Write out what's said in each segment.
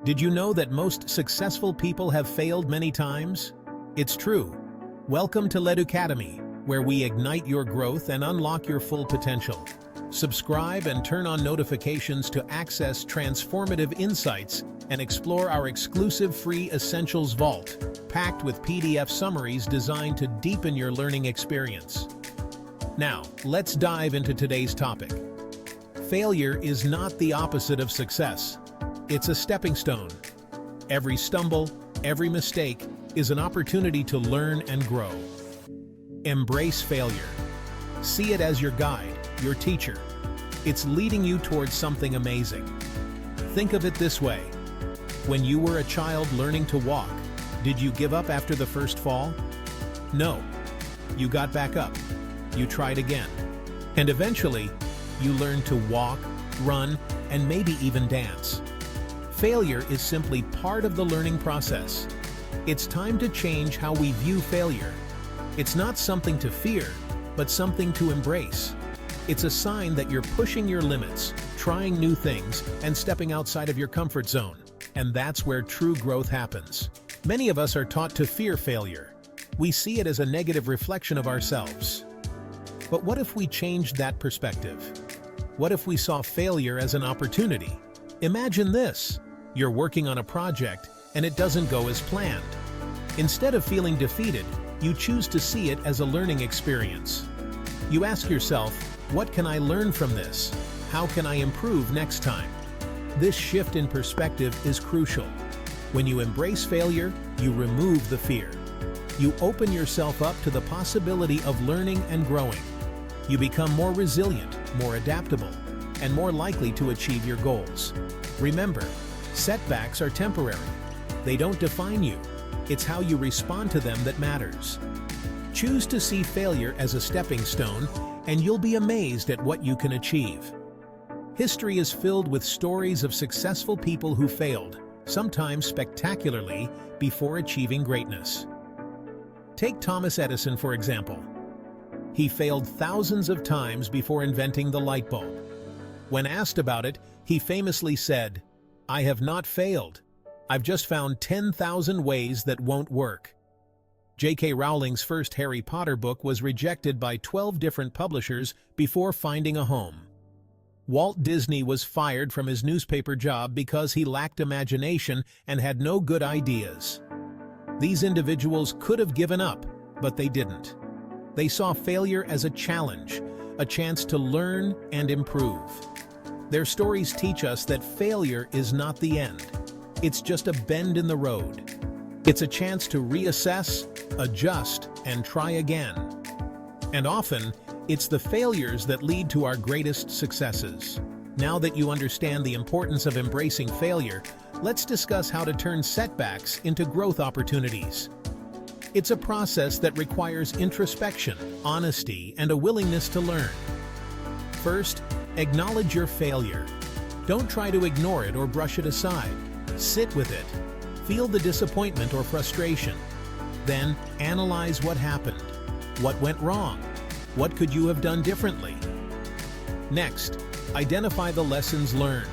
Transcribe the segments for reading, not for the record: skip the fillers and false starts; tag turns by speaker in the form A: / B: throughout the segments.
A: Did you know that most successful people have failed many times? It's true. Welcome to Leaducademy, where we ignite your growth and unlock your full potential. Subscribe and turn on notifications to access transformative insights and explore our exclusive free Essentials Vault, packed with PDF summaries designed to deepen your learning experience. Now, let's dive into today's topic. Failure is not the opposite of success. It's a stepping stone. Every stumble, every mistake is an opportunity to learn and grow. Embrace failure. See it as your guide, your teacher. It's leading you towards something amazing. Think of it this way. When you were a child learning to walk, did you give up after the first fall? No. You got back up. You tried again. And eventually, you learned to walk, run, and maybe even dance. Failure is simply part of the learning process. It's time to change how we view failure. It's not something to fear, but something to embrace. It's a sign that you're pushing your limits, trying new things, and stepping outside of your comfort zone. And that's where true growth happens. Many of us are taught to fear failure. We see it as a negative reflection of ourselves. But what if we changed that perspective? What if we saw failure as an opportunity? Imagine this. You're working on a project, and it doesn't go as planned. Instead of feeling defeated, you choose to see it as a learning experience. You ask yourself, what can I learn from this? How can I improve next time? This shift in perspective is crucial. When you embrace failure, you remove the fear. You open yourself up to the possibility of learning and growing. You become more resilient, more adaptable, and more likely to achieve your goals. Remember, setbacks are temporary. They don't define you. It's how you respond to them that matters. Choose to see failure as a stepping stone, and you'll be amazed at what you can achieve. History is filled with stories of successful people who failed, sometimes spectacularly, before achieving greatness. Take Thomas Edison, for example. He failed thousands of times before inventing the light bulb. When asked about it, he famously said, "I have not failed. I've just found 10,000 ways that won't work." J.K. Rowling's first Harry Potter book was rejected by 12 different publishers before finding a home. Walt Disney was fired from his newspaper job because he lacked imagination and had no good ideas. These individuals could have given up, but they didn't. They saw failure as a challenge, a chance to learn and improve. Their stories teach us that failure is not the end. It's just a bend in the road. It's a chance to reassess, adjust, and try again. And often, it's the failures that lead to our greatest successes. Now that you understand the importance of embracing failure, let's discuss how to turn setbacks into growth opportunities. It's a process that requires introspection, honesty, and a willingness to learn. First, acknowledge your failure. Don't try to ignore it or brush it aside. Sit with it. Feel the disappointment or frustration. Then, analyze what happened. What went wrong? What could you have done differently? Next, identify the lessons learned.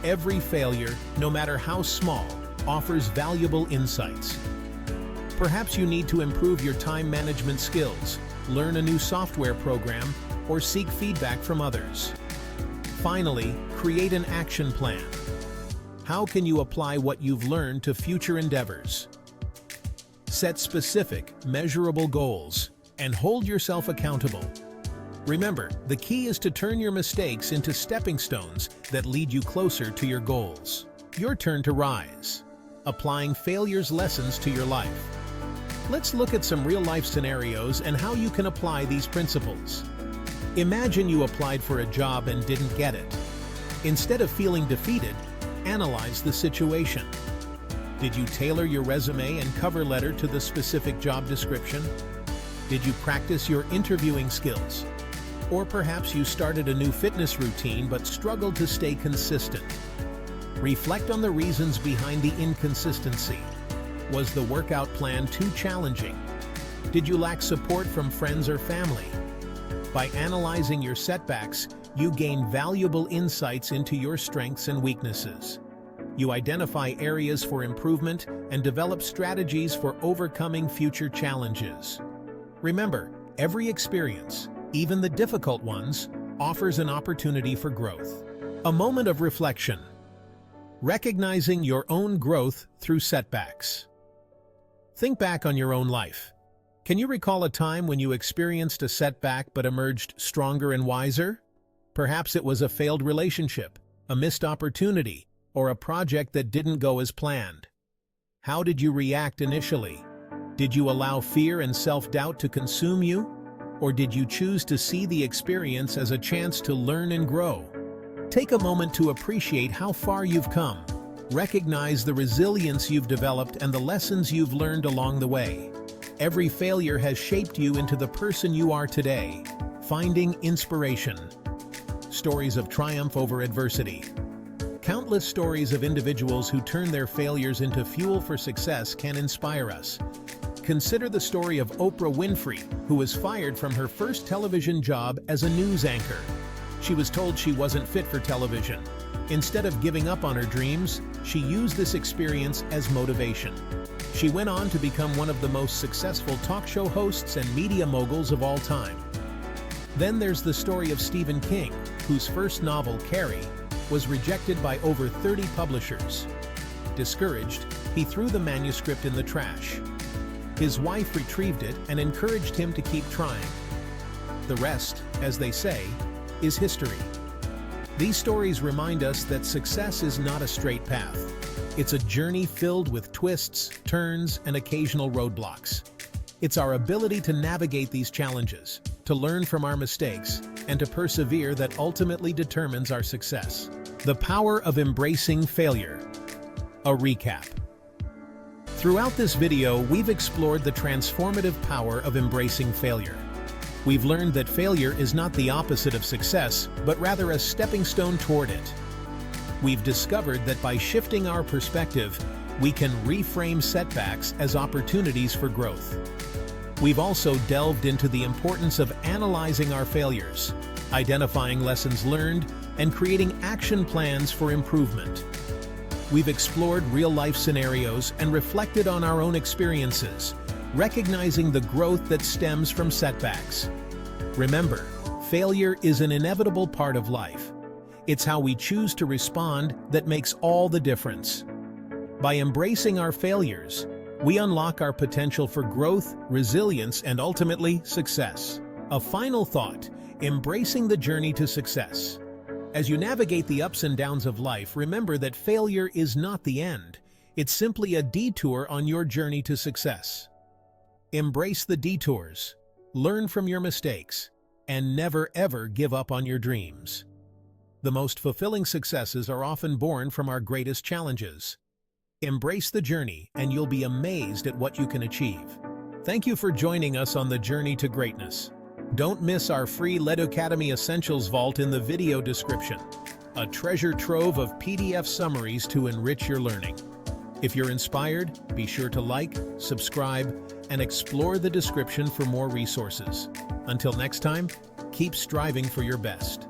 A: Every failure, no matter how small, offers valuable insights. Perhaps you need to improve your time management skills, learn a new software program, or seek feedback from others. Finally, create an action plan. How can you apply what you've learned to future endeavors? Set specific, measurable goals, and hold yourself accountable. Remember, the key is to turn your mistakes into stepping stones that lead you closer to your goals. Your turn to rise, applying failure's lessons to your life. Let's look at some real-life scenarios and how you can apply these principles. Imagine you applied for a job and didn't get it. Instead of feeling defeated, analyze the situation. Did you tailor your resume and cover letter to the specific job description? Did you practice your interviewing skills? Or perhaps you started a new fitness routine but struggled to stay consistent. Reflect on the reasons behind the inconsistency. Was the workout plan too challenging? Did you lack support from friends or family? By analyzing your setbacks, you gain valuable insights into your strengths and weaknesses. You identify areas for improvement and develop strategies for overcoming future challenges. Remember, every experience, even the difficult ones, offers an opportunity for growth. A moment of reflection. Recognizing your own growth through setbacks. Think back on your own life. Can you recall a time when you experienced a setback but emerged stronger and wiser? Perhaps it was a failed relationship, a missed opportunity, or a project that didn't go as planned. How did you react initially? Did you allow fear and self-doubt to consume you? Or did you choose to see the experience as a chance to learn and grow? Take a moment to appreciate how far you've come. Recognize the resilience you've developed and the lessons you've learned along the way. Every failure has shaped you into the person you are today. Finding inspiration. Stories of triumph over adversity. Countless stories of individuals who turn their failures into fuel for success can inspire us. Consider the story of Oprah Winfrey, who was fired from her first television job as a news anchor. She was told she wasn't fit for television. Instead of giving up on her dreams, she used this experience as motivation. She went on to become one of the most successful talk show hosts and media moguls of all time. Then there's the story of Stephen King, whose first novel, Carrie, was rejected by over 30 publishers. Discouraged, he threw the manuscript in the trash. His wife retrieved it and encouraged him to keep trying. The rest, as they say, is history. These stories remind us that success is not a straight path. It's a journey filled with twists, turns, and occasional roadblocks. It's our ability to navigate these challenges, to learn from our mistakes, and to persevere that ultimately determines our success. The power of embracing failure. A recap. Throughout this video, we've explored the transformative power of embracing failure. We've learned that failure is not the opposite of success, but rather a stepping stone toward it. We've discovered that by shifting our perspective, we can reframe setbacks as opportunities for growth. We've also delved into the importance of analyzing our failures, identifying lessons learned, and creating action plans for improvement. We've explored real-life scenarios and reflected on our own experiences, recognizing the growth that stems from setbacks. Remember, failure is an inevitable part of life. It's how we choose to respond that makes all the difference. By embracing our failures, we unlock our potential for growth, resilience, and ultimately, success. A final thought: embracing the journey to success. As you navigate the ups and downs of life, remember that failure is not the end. It's simply a detour on your journey to success. Embrace the detours, learn from your mistakes, and never ever give up on your dreams. The most fulfilling successes are often born from our greatest challenges. Embrace the journey, and you'll be amazed at what you can achieve. Thank you for joining us on the journey to greatness. Don't miss our free Leaducademy Essentials Vault in the video description, a treasure trove of PDF summaries to enrich your learning. If you're inspired, be sure to like, subscribe, and explore the description for more resources. Until next time, keep striving for your best.